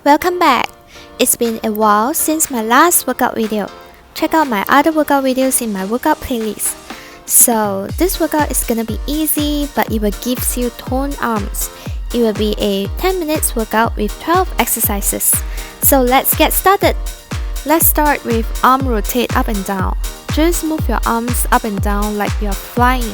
Welcome back! It's been a while since my last workout video. Check out my other workout videos in my workout playlist. So this workout is gonna be easy, but it will give you toned arms. It will be a 10 minutes workout with 12 exercises. So let's get started. Let's start with arm rotate up and down. Just move your arms up and down like you're flying.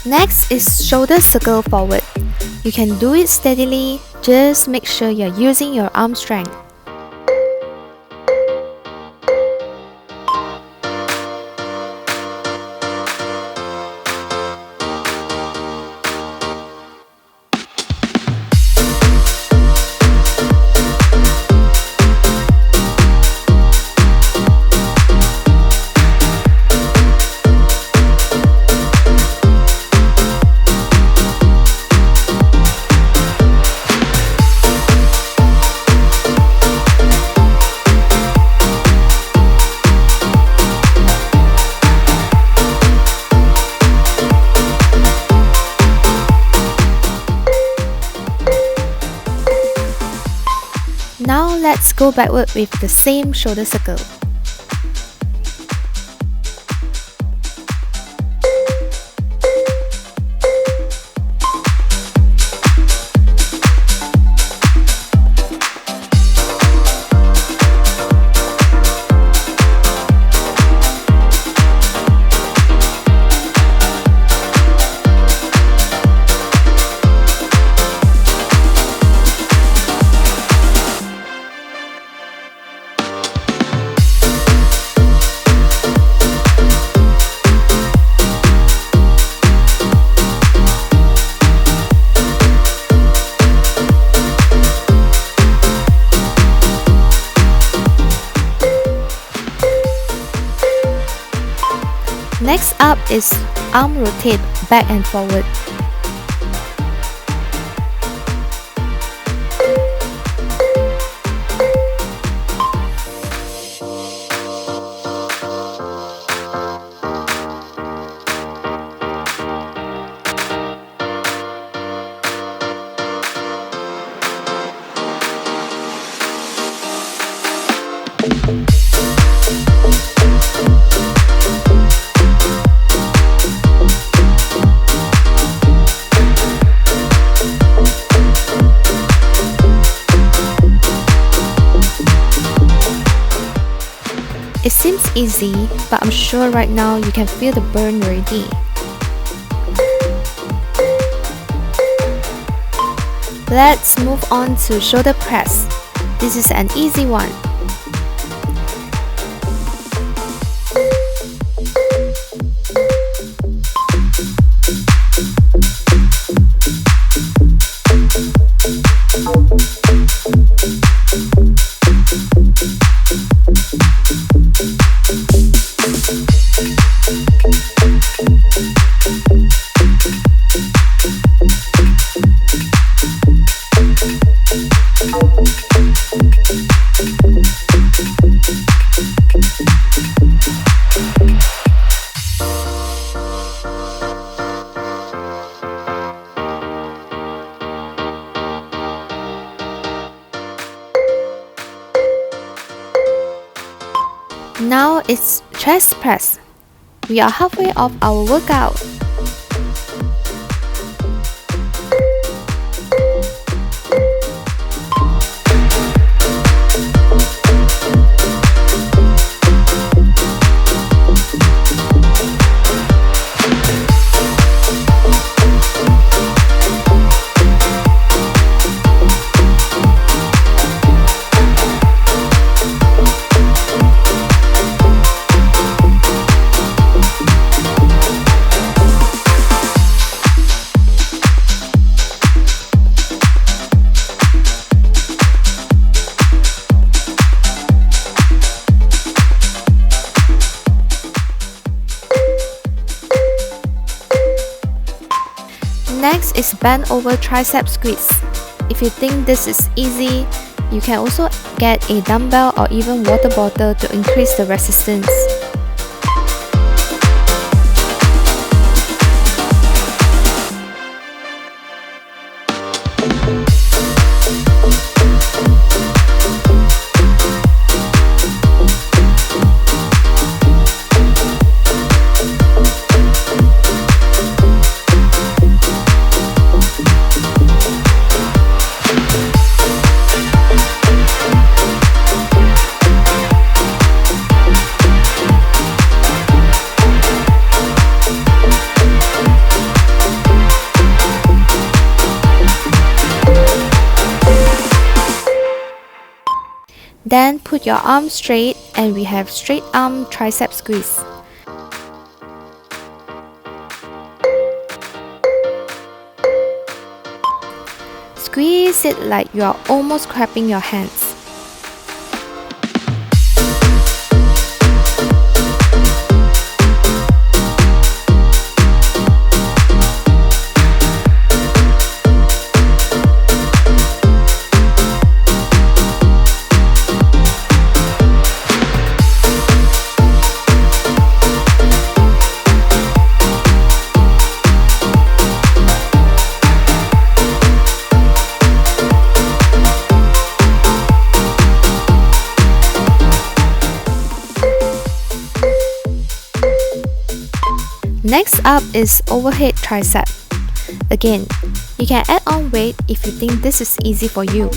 Next is shoulder circle forward. You can do it steadily, just make sure you're using your arm strength. Now let's go backward with the same shoulder circle. Next up is arm rotate back and forward. It seems easy, but I'm sure right now you can feel the burn already. Let's move on to shoulder press. This is an easy one. Now it's chest press. We are halfway off our workout. Next is bend over tricep squeeze. If you think this is easy, you can also get a dumbbell or even water bottle to increase the resistance. Then put your arm straight and we have straight arm tricep squeeze. Squeeze it like you are almost clapping your hands. Next up is overhead tricep. Again, you can add on weight if you think this is easy for you.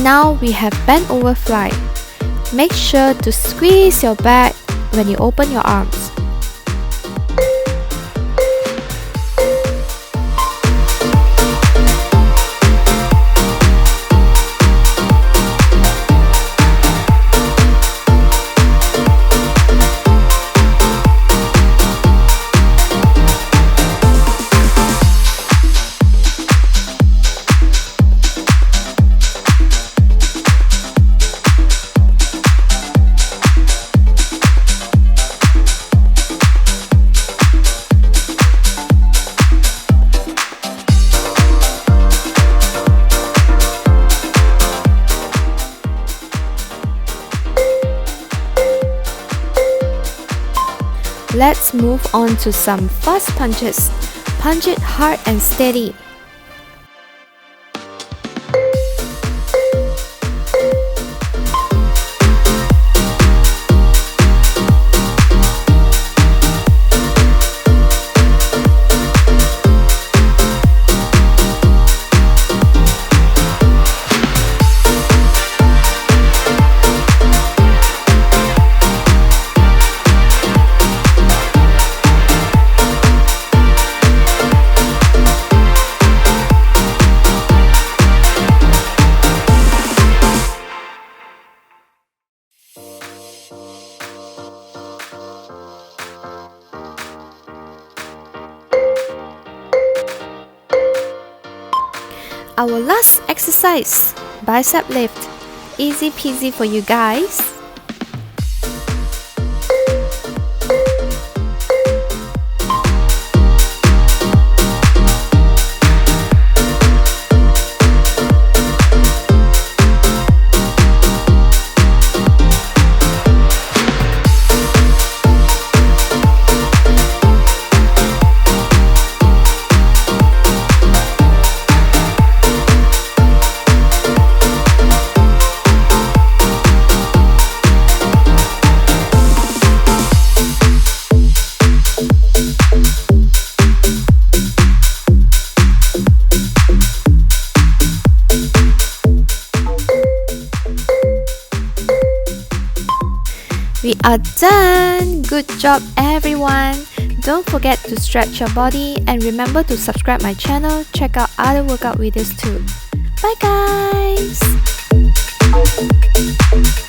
Now we have bent over fly. Make sure to squeeze your back when you open your arms. Let's move on to some fast punches. Punch it hard and steady. Our last exercise, bicep lift. Easy peasy for you guys. We are done! Good job everyone! Don't forget to stretch your body and remember to subscribe my channel. Check out other workout videos too. Bye guys!